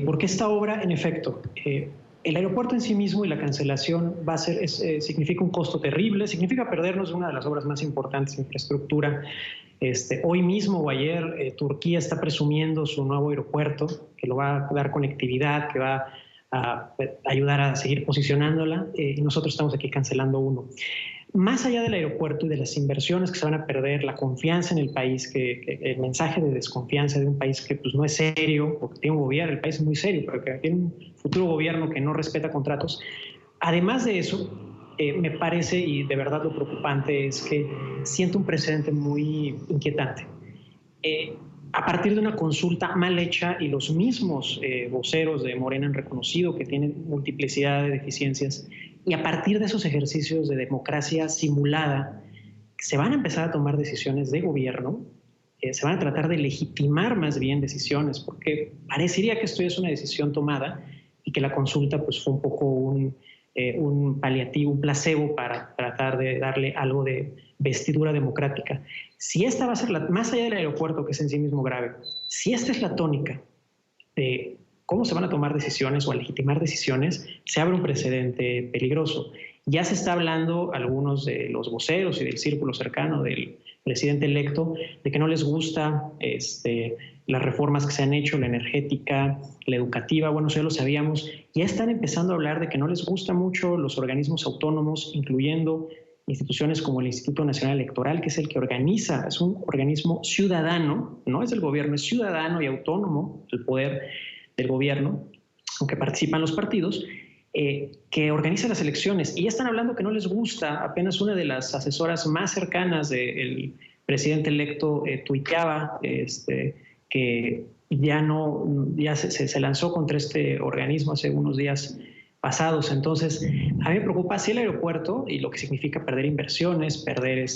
S9: porque esta obra, en efecto, el aeropuerto en sí mismo y la cancelación significa un costo terrible, significa perdernos una de las obras más importantes de infraestructura. Hoy mismo o ayer, Turquía está presumiendo su nuevo aeropuerto, que lo va a dar conectividad, que va a ayudar a seguir posicionándola, y nosotros estamos aquí cancelando uno. Más allá del aeropuerto y de las inversiones que se van a perder, la confianza en el país, que el mensaje de desconfianza de un país que pues, no es serio, porque tiene un gobierno, el país es muy serio, pero que tiene un futuro gobierno que no respeta contratos. Además de eso, me parece, y de verdad lo preocupante, es que siento un precedente muy inquietante. A partir de una consulta mal hecha, y los mismos voceros de Morena han reconocido que tienen multiplicidad de deficiencias, y a partir de esos ejercicios de democracia simulada, se van a empezar a tomar decisiones de gobierno, se van a tratar de legitimar más bien decisiones, porque parecería que esto es una decisión tomada y que la consulta pues, fue un poco un paliativo, un placebo para tratar de darle algo de vestidura democrática. Si esta va a ser, más allá del aeropuerto, que es en sí mismo grave, si esta es la tónica de cómo se van a tomar decisiones o a legitimar decisiones, se abre un precedente peligroso. Ya se está hablando, algunos de los voceros y del círculo cercano del presidente electo, de que no les gusta las reformas que se han hecho, la energética, la educativa, bueno, eso ya lo sabíamos. Ya están empezando a hablar de que no les gustan mucho los organismos autónomos, incluyendo instituciones como el Instituto Nacional Electoral, que es el que organiza, es un organismo ciudadano, no es del gobierno, es ciudadano y autónomo el poder del gobierno, aunque participan los partidos, que organiza las elecciones. Y ya están hablando que no les gusta. Apenas una de las asesoras más cercanas del presidente electo tuiteaba que ya se lanzó contra este organismo hace unos días pasados. Entonces, a mí me preocupa sí el aeropuerto y lo que significa perder inversiones, perder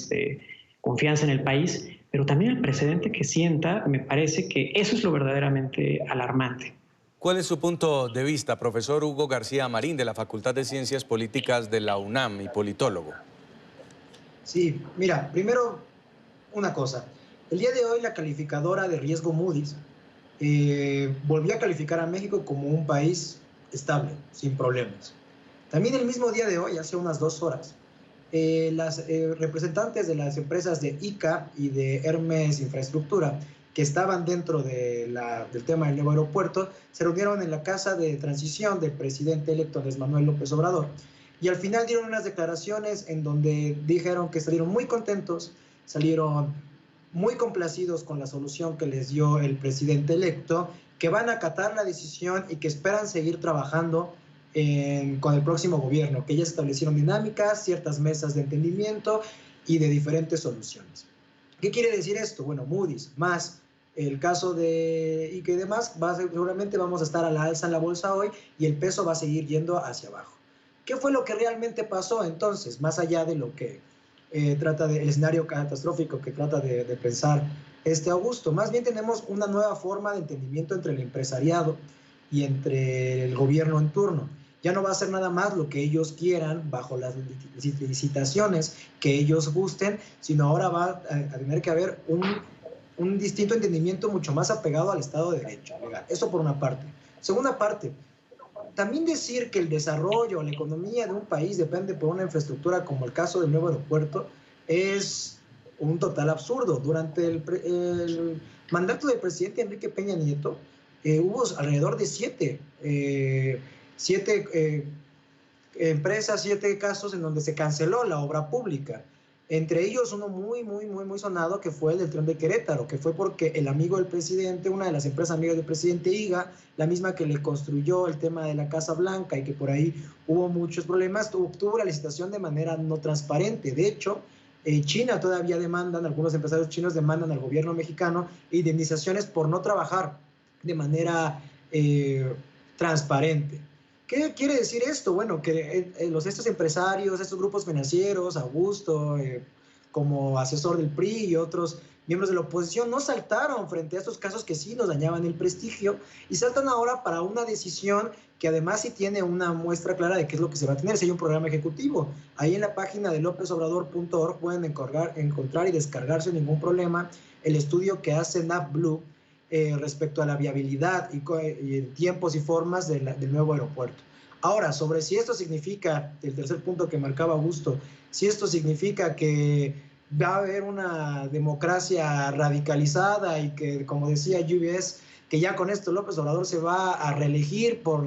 S9: confianza en el país, pero también el precedente que sienta, me parece que eso es lo verdaderamente alarmante.
S3: ¿Cuál es su punto de vista, profesor Hugo García Marín, de la Facultad de Ciencias Políticas de la UNAM y politólogo?
S8: Sí, mira, primero una cosa. El día de hoy la calificadora de riesgo Moody's volvió a calificar a México como un país estable, sin problemas. También el mismo día de hoy, hace unas 2 horas, las representantes de las empresas de ICA y de Hermes Infraestructura, que estaban dentro del tema del nuevo aeropuerto, se reunieron en la casa de transición del presidente electo Andrés Manuel López Obrador. Y al final dieron unas declaraciones en donde dijeron que salieron muy contentos, salieron muy complacidos con la solución que les dio el presidente electo, que van a acatar la decisión y que esperan seguir trabajando con el próximo gobierno, que ya establecieron dinámicas, ciertas mesas de entendimiento y de diferentes soluciones. ¿Qué quiere decir esto? Bueno, Moody's más el caso de ICA y demás, seguramente vamos a estar a la alza en la bolsa hoy y el peso va a seguir yendo hacia abajo. ¿Qué fue lo que realmente pasó entonces? Más allá de lo que trata del escenario catastrófico que trata de pensar Augusto. Más bien tenemos una nueva forma de entendimiento entre el empresariado y entre el gobierno en turno. Ya no va a ser nada más lo que ellos quieran bajo las licitaciones que ellos gusten, sino ahora va a tener que haber un distinto entendimiento mucho más apegado al Estado de Derecho legal. Eso por una parte. Segunda parte, también decir que el desarrollo o la economía de un país depende por una infraestructura como el caso del nuevo aeropuerto es un total absurdo. Durante el mandato del presidente Enrique Peña Nieto hubo alrededor de siete empresas, 7 casos en donde se canceló la obra pública. Entre ellos uno muy sonado que fue el del tren de Querétaro, que fue porque el amigo del presidente, una de las empresas amigas del presidente, IGA, la misma que le construyó el tema de la Casa Blanca y que por ahí hubo muchos problemas, tuvo la licitación de manera no transparente. De hecho, China todavía demandan, algunos empresarios chinos demandan al gobierno mexicano indemnizaciones por no trabajar de manera transparente. ¿Qué quiere decir esto? Bueno, que estos empresarios, estos grupos financieros, Augusto, como asesor del PRI y otros miembros de la oposición, no saltaron frente a estos casos que sí nos dañaban el prestigio y saltan ahora para una decisión que además sí tiene una muestra clara de qué es lo que se va a tener. Si hay un programa ejecutivo, ahí en la página de lopesobrador.org pueden encontrar y descargar sin ningún problema el estudio que hace NAPBlue respecto a la viabilidad y tiempos y formas del nuevo aeropuerto. Ahora, sobre si esto significa, el tercer punto que marcaba Augusto, si esto significa que va a haber una democracia radicalizada y que, como decía UBS, que ya con esto López Obrador se va a reelegir por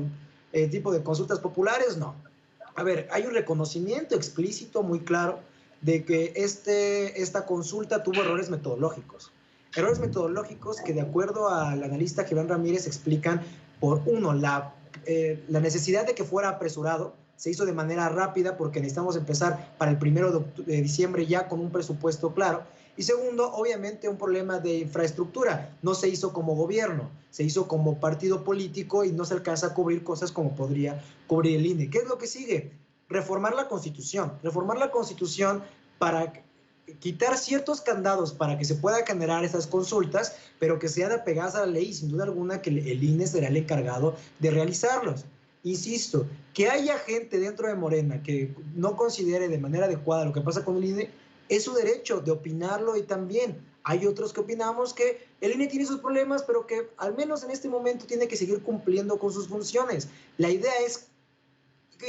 S8: tipo de consultas populares, no. A ver, hay un reconocimiento explícito muy claro de que esta consulta tuvo errores metodológicos. Errores metodológicos que, de acuerdo al analista Gibran Ramírez, explican, por uno, la necesidad de que fuera apresurado. Se hizo de manera rápida porque necesitamos empezar para el 1 de diciembre ya con un presupuesto claro. Y segundo, obviamente, un problema de infraestructura. No se hizo como gobierno, se hizo como partido político y no se alcanza a cubrir cosas como podría cubrir el INE. ¿Qué es lo que sigue? Reformar la Constitución. Reformar la Constitución para quitar ciertos candados para que se pueda generar esas consultas, pero que sean apegadas a la ley y sin duda alguna que el INE será el encargado de realizarlos. Insisto, que haya gente dentro de Morena que no considere de manera adecuada lo que pasa con el INE es su derecho de opinarlo, y también hay otros que opinamos que el INE tiene sus problemas, pero que al menos en este momento tiene que seguir cumpliendo con sus funciones. La idea es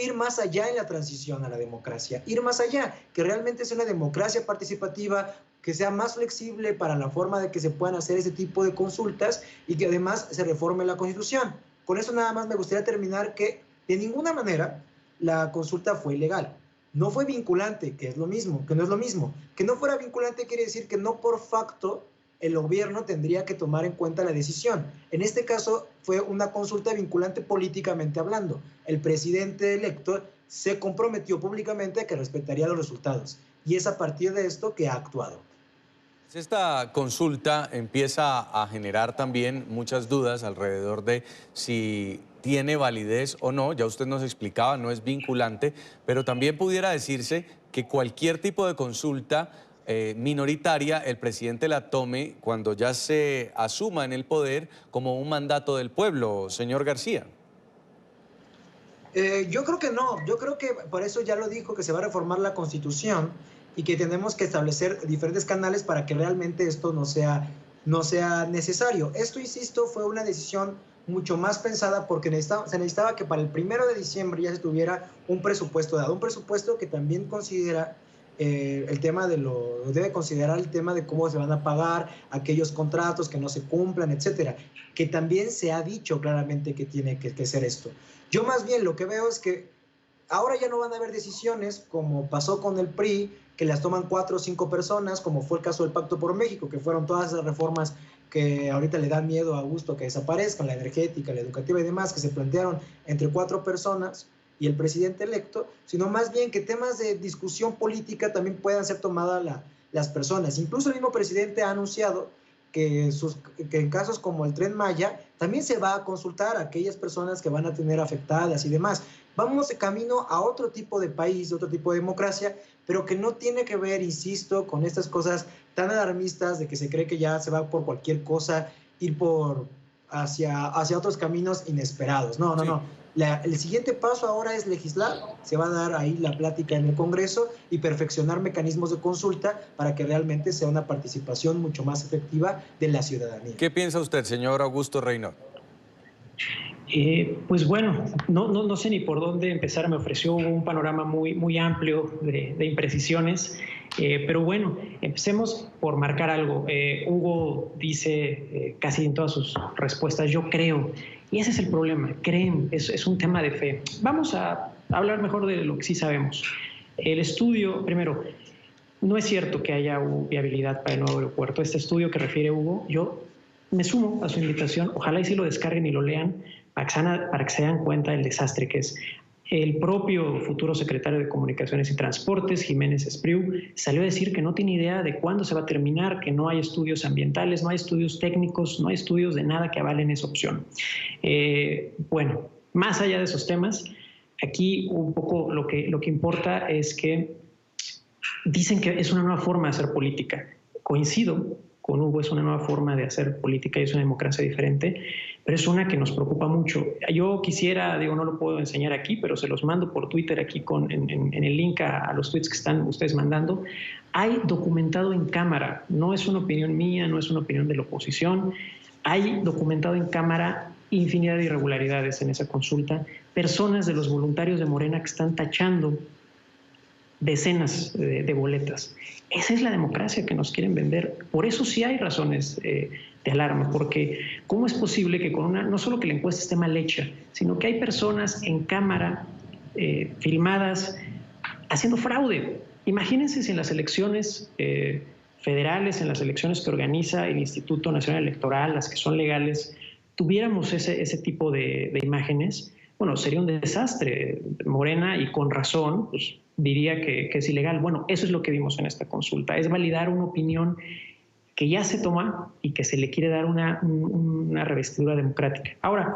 S8: ir más allá en la transición a la democracia, ir más allá, que realmente sea una democracia participativa, que sea más flexible para la forma de que se puedan hacer ese tipo de consultas y que además se reforme la Constitución. Con eso nada más me gustaría terminar que de ninguna manera la consulta fue ilegal. No fue vinculante, que es lo mismo, que no es lo mismo. Que no fuera vinculante quiere decir que no por facto el gobierno tendría que tomar en cuenta la decisión. En este caso fue una consulta vinculante políticamente hablando. El presidente electo se comprometió públicamente a que respetaría los resultados. Y es a partir de esto que ha actuado.
S3: Esta consulta empieza a generar también muchas dudas alrededor de si tiene validez o no. Ya usted nos explicaba, no es vinculante, pero también pudiera decirse que cualquier tipo de consulta minoritaria, el presidente la tome cuando ya se asuma en el poder como un mandato del pueblo, señor García.
S8: Yo creo que no, yo creo que por eso ya lo dijo, que se va a reformar la Constitución y que tenemos que establecer diferentes canales para que realmente esto no sea necesario. Esto, insisto, fue una decisión mucho más pensada porque se necesitaba que para el 1 de diciembre ya se tuviera un presupuesto dado, un presupuesto que también considera el tema debe considerar el tema de cómo se van a pagar aquellos contratos que no se cumplan, etcétera, que también se ha dicho claramente que tiene que ser esto. Yo más bien lo que veo es que ahora ya no van a haber decisiones como pasó con el PRI, que las toman 4 o 5 personas, como fue el caso del Pacto por México, que fueron todas esas reformas que ahorita le dan miedo a Augusto que desaparezcan, la energética, la educativa y demás, que se plantearon entre 4 personas y el presidente electo, sino más bien que temas de discusión política también puedan ser tomadas las personas. Incluso el mismo presidente ha anunciado que en casos como el Tren Maya también se va a consultar a aquellas personas que van a tener afectadas y demás. Vamos de camino a otro tipo de país, otro tipo de democracia, pero que no tiene que ver, insisto, con estas cosas tan alarmistas de que se cree que ya se va por cualquier cosa, ir hacia otros caminos inesperados. No. El siguiente paso ahora es legislar, se va a dar ahí la plática en el Congreso y perfeccionar mecanismos de consulta para que realmente sea una participación mucho más efectiva de la ciudadanía.
S3: ¿Qué piensa usted, señor Augusto Reynor?
S9: Pues bueno, no sé ni por dónde empezar. Me ofreció un panorama muy amplio de imprecisiones, pero bueno, empecemos por marcar algo. Hugo dice casi en todas sus respuestas, yo creo, y ese es el problema, creen, es un tema de fe. Vamos a hablar mejor de lo que sí sabemos. El estudio, primero, no es cierto que haya viabilidad para el nuevo aeropuerto. Este estudio que refiere Hugo, yo me sumo a su invitación, ojalá y sí lo descarguen y lo lean, para que se den cuenta del desastre que es. El propio futuro secretario de Comunicaciones y Transportes, Jiménez Espriu, salió a decir que no tiene idea de cuándo se va a terminar, que no hay estudios ambientales, no hay estudios técnicos, no hay estudios de nada que avalen esa opción. Bueno, más allá de esos temas, aquí un poco lo que importa es que dicen que es una nueva forma de hacer política. Coincido con Hugo, es una nueva forma de hacer política y es una democracia diferente, pero es una que nos preocupa mucho. Yo quisiera, no lo puedo enseñar aquí, pero se los mando por Twitter aquí en el link a los tweets que están ustedes mandando. Hay documentado en cámara, no es una opinión mía, no es una opinión de la oposición, hay documentado en cámara infinidad de irregularidades en esa consulta, personas de los voluntarios de Morena que están tachando decenas de boletas. Esa es la democracia que nos quieren vender. Por eso sí hay razones de alarma, porque ¿cómo es posible que no solo que la encuesta esté mal hecha, sino que hay personas en cámara filmadas haciendo fraude? Imagínense si en las elecciones federales, en las elecciones que organiza el Instituto Nacional Electoral, las que son legales, tuviéramos ese tipo de imágenes. Bueno, sería un desastre. Morena, y con razón, pues diría que es ilegal. Bueno, eso es lo que vimos en esta consulta, es validar una opinión que ya se toma y que se le quiere dar una revestidura democrática. Ahora,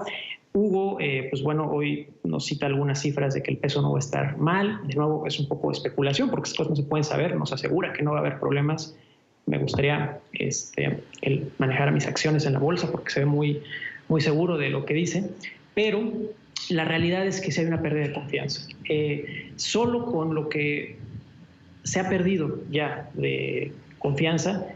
S9: Hugo, pues bueno, hoy nos cita algunas cifras de que el peso no va a estar mal. De nuevo, es un poco de especulación porque estas cosas no se pueden saber, nos asegura que no va a haber problemas. Me gustaría el manejar mis acciones en la bolsa porque se ve muy seguro de lo que dice, pero la realidad es que sí hay una pérdida de confianza. Solo con lo que se ha perdido ya de confianza,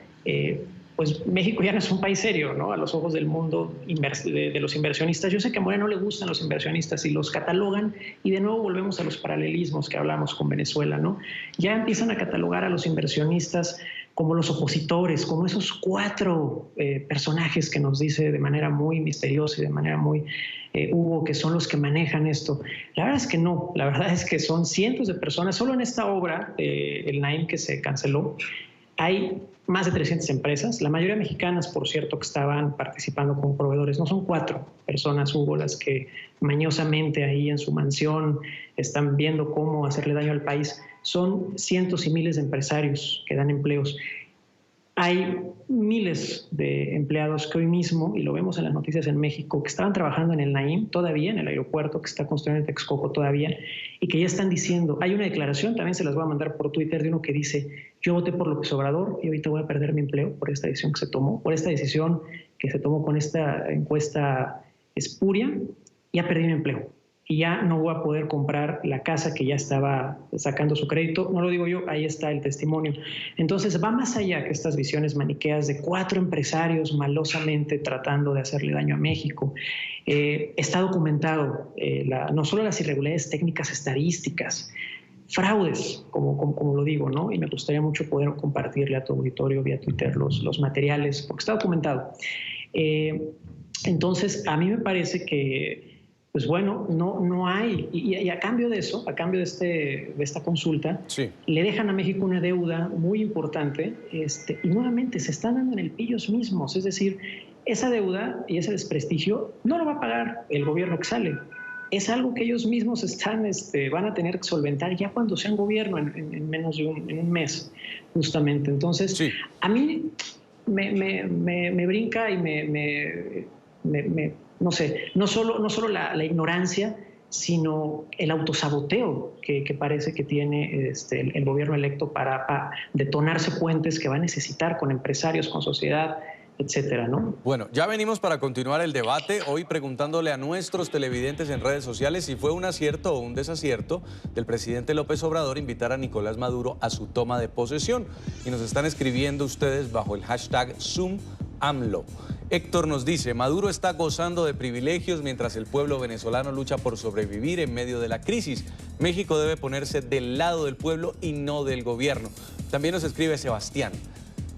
S9: pues México ya no es un país serio, ¿no? A los ojos del mundo de los inversionistas. Yo sé que a Morena no le gustan los inversionistas y los catalogan, y de nuevo volvemos a los paralelismos que hablamos con Venezuela, ¿no? Ya empiezan a catalogar a los inversionistas como los opositores, como esos 4 personajes que nos dice de manera muy misteriosa y de manera muy Hugo, que son los que manejan esto. La verdad es que no, la verdad es que son cientos de personas. Solo en esta obra, el Naim, que se canceló, hay más de 300 empresas, la mayoría mexicanas, por cierto, que estaban participando como proveedores. No son 4 personas, Hugo, las que mañosamente ahí en su mansión están viendo cómo hacerle daño al país. Son cientos y miles de empresarios que dan empleos. Hay miles de empleados que hoy mismo, y lo vemos en las noticias en México, que estaban trabajando en el Naim todavía, en el aeropuerto que está construyendo en Texcoco todavía, y que ya están diciendo, hay una declaración, también se las voy a mandar por Twitter, de uno que dice, yo voté por López Obrador y ahorita voy a perder mi empleo por esta decisión que se tomó, por esta decisión que se tomó con esta encuesta espuria, ya perdí mi empleo. Y ya no voy a poder comprar la casa que ya estaba sacando su crédito. No lo digo yo, ahí está el testimonio. Entonces va más allá que estas visiones maniqueas de 4 empresarios malosamente tratando de hacerle daño a México. Está documentado no solo las irregularidades técnicas estadísticas, fraudes, como lo digo, ¿no? Y me gustaría mucho poder compartirle a tu auditorio vía Twitter los materiales, porque está documentado. Entonces, a mí me parece que pues bueno, no hay, y a cambio de eso, a cambio de esta consulta, sí, le dejan a México una deuda muy importante, y nuevamente se están dando en el pillo ellos mismos, es decir, esa deuda y ese desprestigio no lo va a pagar el gobierno que sale, es algo que ellos mismos van a tener que solventar ya cuando sean gobierno en menos de un mes, justamente. Entonces, sí, a mí me brinca y no sé, no solo la ignorancia, sino el autosaboteo que parece que tiene el gobierno electo para detonarse puentes que va a necesitar con empresarios, con sociedad, etcétera, ¿no?
S3: Bueno, ya venimos para continuar el debate, hoy preguntándole a nuestros televidentes en redes sociales si fue un acierto o un desacierto del presidente López Obrador invitar a Nicolás Maduro a su toma de posesión. Y nos están escribiendo ustedes bajo el hashtag #ZoomAMLO. Héctor nos dice, Maduro está gozando de privilegios mientras el pueblo venezolano lucha por sobrevivir en medio de la crisis. México debe ponerse del lado del pueblo y no del gobierno. También nos escribe Sebastián.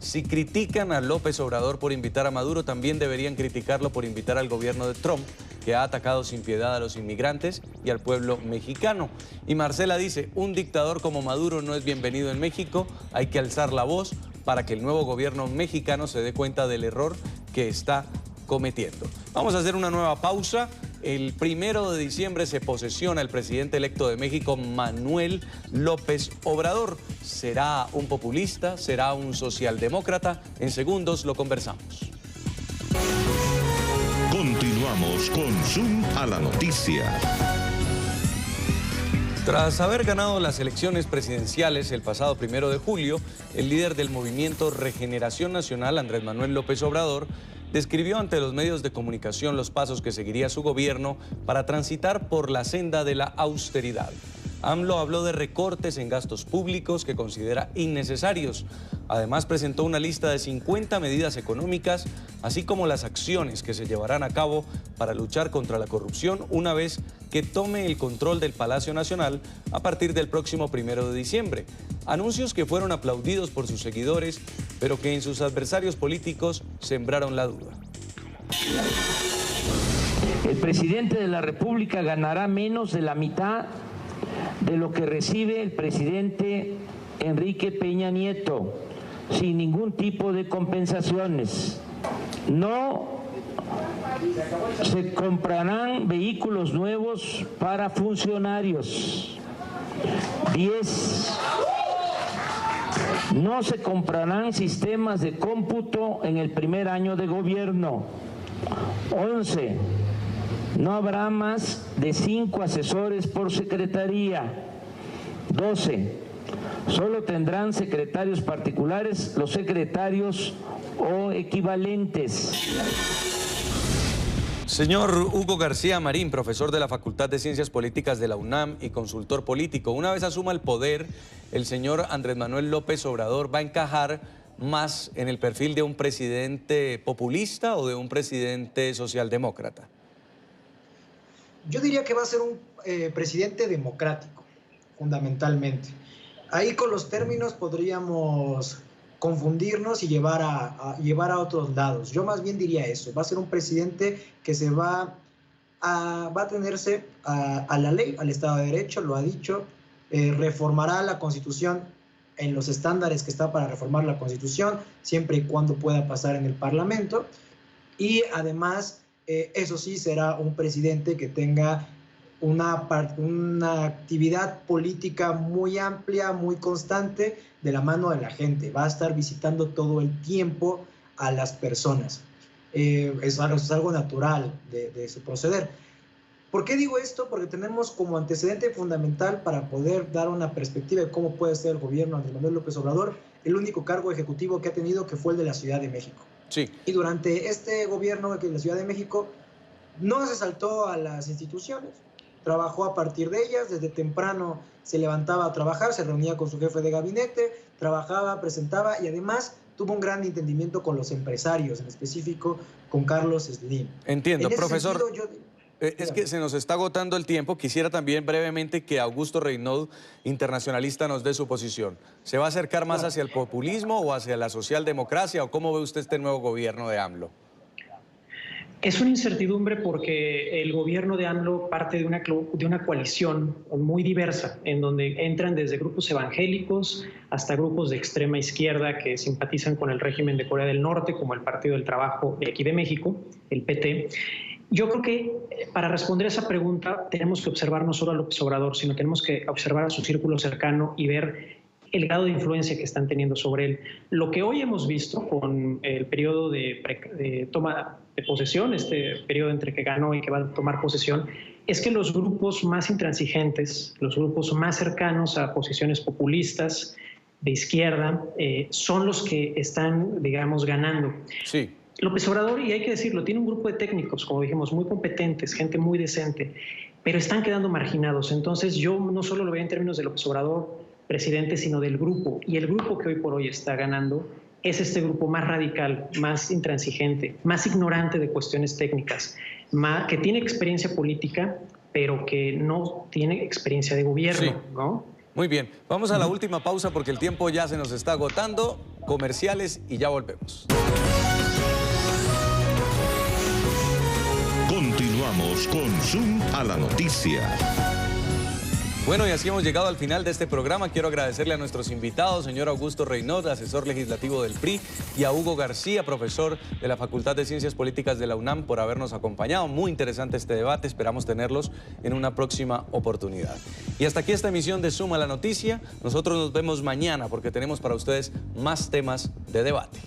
S3: Si critican a López Obrador por invitar a Maduro, también deberían criticarlo por invitar al gobierno de Trump, que ha atacado sin piedad a los inmigrantes y al pueblo mexicano. Y Marcela dice, un dictador como Maduro no es bienvenido en México, hay que alzar la voz para que el nuevo gobierno mexicano se dé cuenta del error que está cometiendo. Vamos a hacer una nueva pausa. El 1 de diciembre se posesiona el presidente electo de México, Manuel López Obrador. ¿Será un populista? ¿Será un socialdemócrata? En segundos lo conversamos.
S2: Continuamos con Zoom a la noticia.
S3: Tras haber ganado las elecciones presidenciales el pasado 1 de julio, el líder del movimiento Regeneración Nacional, Andrés Manuel López Obrador, describió ante los medios de comunicación los pasos que seguiría su gobierno para transitar por la senda de la austeridad. AMLO habló de recortes en gastos públicos que considera innecesarios. Además, presentó una lista de 50 medidas económicas, así como las acciones que se llevarán a cabo para luchar contra la corrupción una vez que tome el control del Palacio Nacional a partir del próximo 1 de diciembre. Anuncios que fueron aplaudidos por sus seguidores, pero que en sus adversarios políticos sembraron la duda.
S14: El presidente de la República ganará menos de la mitad de lo que recibe el presidente Enrique Peña Nieto, sin ningún tipo de compensaciones. No se comprarán vehículos nuevos para funcionarios. 10. No se comprarán sistemas de cómputo en el primer año de gobierno. 11. No habrá más de 5 asesores por secretaría. 12. Solo tendrán secretarios particulares los secretarios o equivalentes.
S3: Señor Hugo García Marín, profesor de la Facultad de Ciencias Políticas de la UNAM y consultor político, una vez asuma el poder, el señor Andrés Manuel López Obrador va a encajar más en el perfil de un presidente populista o de un presidente socialdemócrata.
S8: Yo diría que va a ser un presidente democrático, fundamentalmente. Ahí con los términos podríamos confundirnos y llevar a otros lados. Yo más bien diría eso, va a ser un presidente que se va a atenerse a la ley, al Estado de Derecho, lo ha dicho, reformará la Constitución en los estándares que está para reformar la Constitución, siempre y cuando pueda pasar en el Parlamento, y además, eso sí, será un presidente que tenga una actividad política muy amplia, muy constante, de la mano de la gente. Va a estar visitando todo el tiempo a las personas. Es algo natural de su proceder. ¿Por qué digo esto? Porque tenemos como antecedente fundamental para poder dar una perspectiva de cómo puede ser el gobierno de Andrés Manuel López Obrador, el único cargo ejecutivo que ha tenido, que fue el de la Ciudad de México.
S3: Sí. Y
S8: durante este gobierno de la Ciudad de México no se saltó a las instituciones, trabajó a partir de ellas, desde temprano se levantaba a trabajar, se reunía con su jefe de gabinete, trabajaba, presentaba y además tuvo un gran entendimiento con los empresarios, en específico con Carlos Slim.
S3: Entiendo, profesor. Es que se nos está agotando el tiempo. Quisiera también brevemente que Augusto Reinaud, internacionalista, nos dé su posición. ¿Se va a acercar más hacia el populismo o hacia la socialdemocracia? ¿O cómo ve usted este nuevo gobierno de AMLO?
S9: Es una incertidumbre porque el gobierno de AMLO parte de una coalición muy diversa, en donde entran desde grupos evangélicos hasta grupos de extrema izquierda que simpatizan con el régimen de Corea del Norte, como el Partido del Trabajo de aquí de México, el PT. Yo creo que para responder a esa pregunta tenemos que observar no solo a López Obrador, sino tenemos que observar a su círculo cercano y ver el grado de influencia que están teniendo sobre él. Lo que hoy hemos visto con el periodo de toma de posesión, este periodo entre que ganó y que va a tomar posesión, es que los grupos más intransigentes, los grupos más cercanos a posiciones populistas, de izquierda, son los que están, digamos, ganando.
S3: Sí.
S9: López Obrador, y hay que decirlo, tiene un grupo de técnicos, como dijimos, muy competentes, gente muy decente, pero están quedando marginados. Entonces yo no solo lo veo en términos de López Obrador, presidente, sino del grupo. Y el grupo que hoy por hoy está ganando es este grupo más radical, más intransigente, más ignorante de cuestiones técnicas, que tiene experiencia política, pero que no tiene experiencia de gobierno,
S3: sí.
S9: ¿no?
S3: Muy bien, vamos a la última pausa porque el tiempo ya se nos está agotando. Comerciales y ya volvemos.
S2: Continuamos con Zoom a la noticia.
S3: Bueno, y así hemos llegado al final de este programa. Quiero agradecerle a nuestros invitados, señor Augusto Reynot, asesor legislativo del PRI, y a Hugo García, profesor de la Facultad de Ciencias Políticas de la UNAM, por habernos acompañado. Muy interesante este debate, esperamos tenerlos en una próxima oportunidad. Y hasta aquí esta emisión de Zoom a la noticia. Nosotros nos vemos mañana porque tenemos para ustedes más temas de debate.